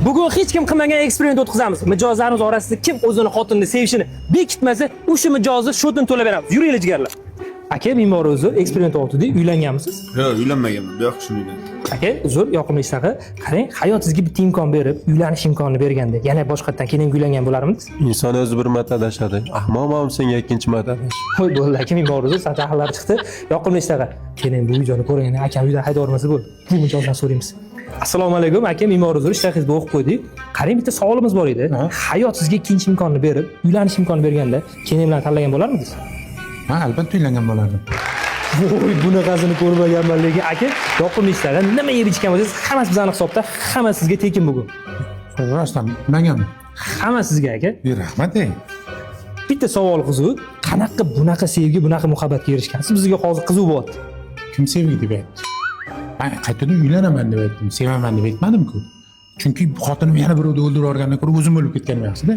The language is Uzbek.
Bugun hech kim qilmagan eksperiment o'tkazamiz. Mijozlarimiz orasida kim o'zini xotinini sevishini bekitmasa, o'sha mijozni shotini to'lab beramiz. Yuringlar jigarlar. Aka, Mimor o'zi eksperiment o'tdi, uylanganmisiz? Yo'q, uylanmaganman. Bu yoqda shuni uylandim. Aka, uzr, yoqimli ishlaqa. Qarang, hayot sizga bitta imkon berib, uylanish imkonini berganda, yana boshqatdan keyin uylangan bo'larmidingiz? Inson o'zi bir marta adashadi. Ahmoqman senga ikkinchi marta adash. Qo'y bo'ldi, aka, Mimor o'zi sajahlar chiqdi. Yoqimli ishlaqa. Keyin bu uyjonni ko'rganda aka uydan haydormasa bo'ldi. Bu mijozdan so'raymiz. Assalomu alaykum, aka, Mimor o'zi ishtahingizni o'qib qo'ydik. Qarang, bitta savolimiz bor edi. Hayot sizga ikkinchi imkonni berib, uylanish imkonini berganda, keyin bilan tanlagan bo'larmidingiz? Ha, albatta uylangan bo'lardim. Voy, bunaqasini ko'rmaganman lekin aka, yoqimli ishlar. Nima yeb ichgan bo'lsangiz, hammasi bizning hisobda, hammasi sizga tekin bugun. Rostdan bilmaganman. Hamma sizga aka. Rahmat. Bitta savol qiziq. Qanaqa bunaqa sevgi, bunaqa muhabbatga erishgansiz? Bizga hozir qiziq bo'lyapti. Kim sevgi deb aytdi? Men qaytadan uylanaman deb aytdim, sevaman deb aytmadim-ku. Chunki xotinim yana birovni o'ldirib yuborgandan ko'ra o'zim o'lib ketganim yaxshi-da.